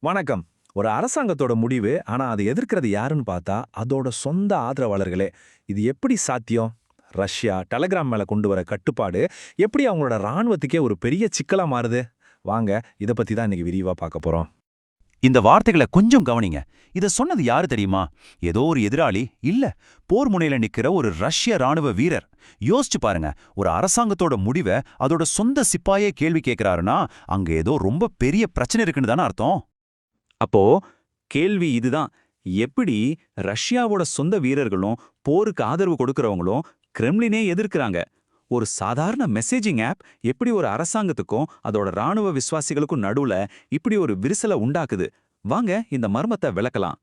வணக்கம். ஒரு அரசாங்கத்தோட முடிவு, ஆனா அதை எதிர்க்கிறது யாருன்னு பார்த்தா, அதோட சொந்த ஆதரவாளர்களே. இது எப்படி சாத்தியம்? ரஷ்யா, டெலகிராம் மேல கொண்டு வர கட்டுப்பாடு, எப்படி அவங்களோட ராணுவத்துக்கே ஒரு பெரிய சிக்கலா மாறுது? வாங்க, இத பத்தி தான் இன்னைக்கு விரிவா பார்க்க போறோம். இந்த வார்த்தைகளை கொஞ்சம் கவனிங்க. இத சொன்னது யாரு தெரியுமா? ஏதோ ஒரு எதிராளி இல்ல, போர் முனையில நிக்கிற ஒரு ரஷ்ய ராணுவ வீரர். யோசிச்சு பாருங்க, ஒரு அரசாங்கத்தோட முடிவை அதோட சொந்த சிப்பாயே கேள்வி கேட்கிறாருன்னா, அங்க ஏதோ ரொம்ப பெரிய பிரச்சனை இருக்குன்னு தானே அர்த்தம். அப்போ கேள்வி இதுதான். எப்படி ரஷ்யாவோட சொந்த வீரர்களும் போருக்கு ஆதரவு கொடுக்கறவங்களும் கிரெம்ளினே எதிர்க்கிறாங்க? ஒரு சாதாரண மெசேஜிங் ஆப் எப்படி ஒரு அரசாங்கத்துக்கும் அதோட ராணுவ விசுவாசிகளுக்கும் நடுவுல இப்படி ஒரு விரிசலை உண்டாக்குது? வாங்க இந்த மர்மத்தை விளக்கலாம்.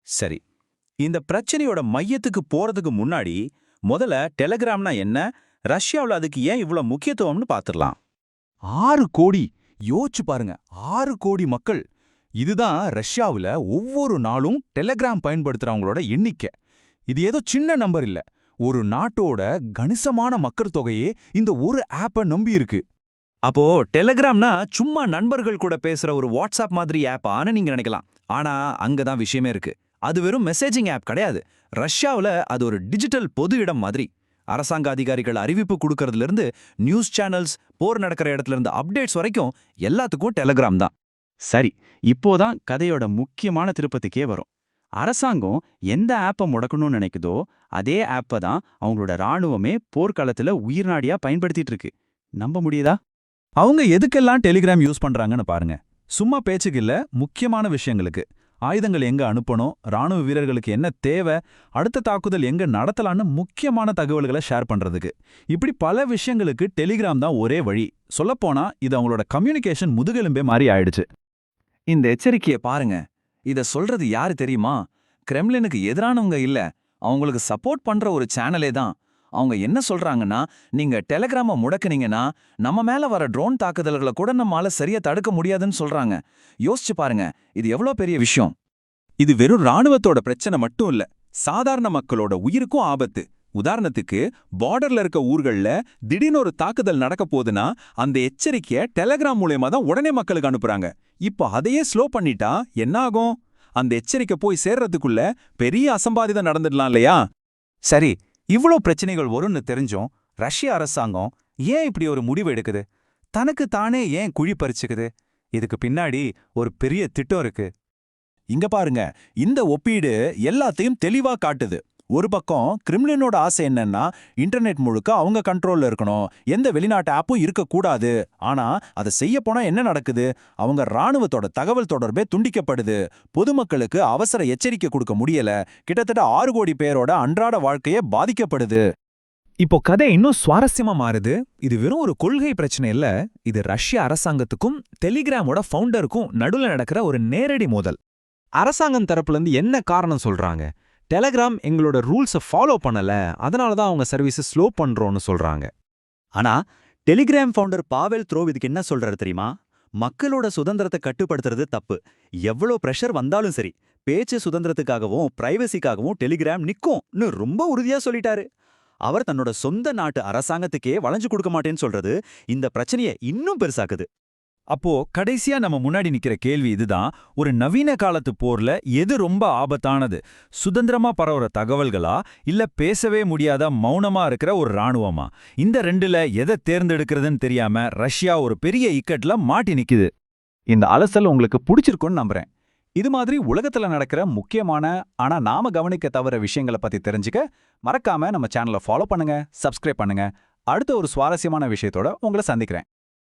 சரி, இந்த பிரச்சனையோட மையத்துக்கு போறதுக்கு முன்னாடி முதல்ல டெலகிராம்னா என்ன, ரஷ்யாவுல அதுக்கு ஏன் இவ்ளோ முக்கியத்துவம்னு பாத்துரலாம். 6 கோடி, யோசிச்சு பாருங்க, 6 கோடி மக்கள். இதுதான் ரஷ்யாவுல ஒவ்வொரு நாளும் டெலகிராம் பயன்படுத்துறவங்களோட எண்ணிக்கை. இது ஏதோ சின்ன நம்பர் இல்ல, ஒரு நாட்டோட கணிசமான மக்கள் தொகையே இந்த ஒரு ஆப்பை நம்பி இருக்கு. அப்போ டெலகிராம்னா சும்மா நண்பர்கள் கூட பேசுற ஒரு வாட்ஸ்அப் மாதிரி ஆப்பான்னு நீங்க நினைக்கலாம். ஆனா அங்கதான் விஷயமே இருக்கு. அது வெறும் மெசேஜிங் ஆப் கிடையாது. ரஷ்யாவுல அது ஒரு டிஜிட்டல் பொது இடம் மாதிரி. அரசாங்க அதிகாரிகள் அறிவிப்பு கொடுக்கறதுல இருந்து நியூஸ் சேனல்ஸ், போர் நடக்கிற இடத்துல இருந்து அப்டேட்ஸ் வரைக்கும் எல்லாத்துக்கும் டெலகிராம் தான். சரி, இப்போதான் கதையோட முக்கியமான திருப்பத்துக்கே வரும். அரசாங்கம் எந்த ஆப்பை முடக்கணும்னு நினைக்குதோ அதே ஆப்பை தான் அவங்களோட ராணுவமே போர்க்காலத்துல உயிர்நாடியா பயன்படுத்திட்டு இருக்கு. நம்ப முடியுதா? அவங்க எதுக்கெல்லாம் டெலிகிராம் யூஸ் பண்றாங்கன்னு பாருங்க. சும்மா பேச்சுக்கு இல்ல, முக்கியமான விஷயங்களுக்கு. ஆயுதங்கள் எங்க அனுப்பணும், ராணுவ வீரர்களுக்கு என்ன தேவை, அடுத்த தாக்குதல் எங்க நடத்தலான்னு முக்கியமான தகவல்களை ஷேர் பண்றதுக்கு. இப்படி பல விஷயங்களுக்கு டெலிகிராம் தான் ஒரே வழி. சொல்லப்போனா இது அவங்களோட கம்யூனிகேஷன் முதுகெலும்பே மாறி ஆயிடுச்சு. இந்த எச்சரிக்கையை பாருங்க. இத சொல்றது யாரு தெரியுமா? கிரெம்ளினுக்கு எதிரானவங்க இல்ல, அவங்களுக்கு சப்போர்ட் பண்ற ஒரு சேனலே தான். அவங்க என்ன சொல்றாங்கன்னா, நீங்க டெலகிராம முடக்குனீங்கன்னா நம்ம மேல வர ட்ரோன் தாக்குதல்களை கூட நம்மால சரியா தடுக்க முடியாதுன்னு சொல்றாங்க. யோசிச்சு பாருங்க, இது எவ்வளோ பெரிய விஷயம். இது வெறும் ராணுவத்தோட பிரச்சனை மட்டும் இல்ல, சாதாரண மக்களோட உயிருக்கும் ஆபத்து. உதாரணத்துக்கு, பார்டர்ல இருக்க ஊர்கள்ல திடீர்னு ஒரு தாக்குதல் நடக்க போதுன்னா அந்த எச்சரிக்கைய டெலகிராம் மூலமா தான் உடனே மக்களுக்கு அனுப்புறாங்க. இப்போ அதையே ஸ்லோ பண்ணிட்டா என்ன ஆகும்? அந்த எச்சரிக்கை போய் சேர்றதுக்குள்ள பெரிய அசம்பாவிதம் நடந்துடலாம் இல்லையா? சரி, இவ்ளோ பிரச்சனைகள் வரும்னு தெரிஞ்சும் ரஷ்ய அரசாங்கம் ஏன் இப்படி ஒரு முடிவு எடுக்குது? தனக்கு தானே ஏன் குழி பறிச்சுக்குது? இதுக்கு பின்னாடி ஒரு பெரிய திட்டம் இருக்கு. இங்க பாருங்க, இந்த ஒப்பீடு எல்லாத்தையும் தெளிவா காட்டுது. ஒரு பக்கம் கிரெம்ளினோட ஆசை என்னன்னா, இன்டர்நெட் முழுக்க அவங்க கண்ட்ரோல்ல இருக்கணும், எந்த வெளிநாட்டு ஆப்பும் இருக்கக்கூடாது. ஆனா அதை செய்ய போனா என்ன நடக்குது? அவங்க ராணுவத்தோட தகவல் தொடர்பே துண்டிக்கப்படுது. பொதுமக்களுக்கு அவசர எச்சரிக்கை கொடுக்க முடியல. கிட்டத்தட்ட 6 கோடி பேரோட அன்றாட வாழ்க்கையே பாதிக்கப்படுது. இப்போ கதை இன்னும் சுவாரஸ்யமா மாறுது. இது வெறும் ஒரு கொள்கை பிரச்சனை இல்ல, இது ரஷ்ய அரசாங்கத்துக்கும் டெலிகிராமோட ஃபவுண்டருக்கும் நடுவுல நடக்கிற ஒரு நேரடி மோதல். அரசாங்கம் தரப்புல இருந்து என்ன காரணம் சொல்றாங்க? டெலகிராம் எங்களோட ரூல்ஸை ஃபாலோ பண்ணல, அதனால தான் அவங்க சர்வீஸை ஸ்லோ பண்றோம்னு சொல்றாங்க. ஆனா டெலிகிராம் ஃபவுண்டர் பாவெல் த்ரோவ் இதுக்கு என்ன சொல்றாரு தெரியுமா? மக்களோட சுதந்திரத்தை கட்டுப்படுத்துறது தப்பு. எவ்வளோ பிரஷர் வந்தாலும் சரி, பேச்சு சுதந்திரத்துக்காகவும் பிரைவசிக்காகவும் டெலிகிராம் நிக்கும்னு ரொம்ப உறுதியா சொல்லிட்டாரு. அவர் தன்னோட சொந்த நாட்டு அரசாங்கத்துக்கே வளைஞ்சு கொடுக்க மாட்டேன்னு சொல்றது இந்த பிரச்சனையை இன்னும் பெருசாக்குது. அப்போ கடைசியா நம்ம முன்னாடி நிக்கிற கேள்வி இதுதான்: ஒரு நவீன காலத்து போர்ல எது ரொம்ப ஆபத்தானது? சுதந்திரமா பரவுற தகவல்களா, இல்ல பேசவே முடியாத மௌனமா இருக்கிற ஒரு ராணுவமா? இந்த ரெண்டுல எதை தேர்ந்தெடுக்கிறதுன்னு தெரியாம ரஷ்யா ஒரு பெரிய இக்கட்ல மாட்டி நிக்குது. இந்த அலசல் உங்களுக்கு பிடிச்சிருக்கும்னு நம்புறேன். இது மாதிரி உலகத்துல நடக்கிற முக்கியமான ஆனா நாம கவனிக்க தவற விஷயங்களை பத்தி தெரிஞ்சுக்க மறக்காம நம்ம சேனலை ஃபாலோ பண்ணுங்க, சப்ஸ்கிரைப் பண்ணுங்க. அடுத்த ஒரு சுவாரஸ்யமான விஷயத்தோட உங்களை சந்திக்கிறேன்.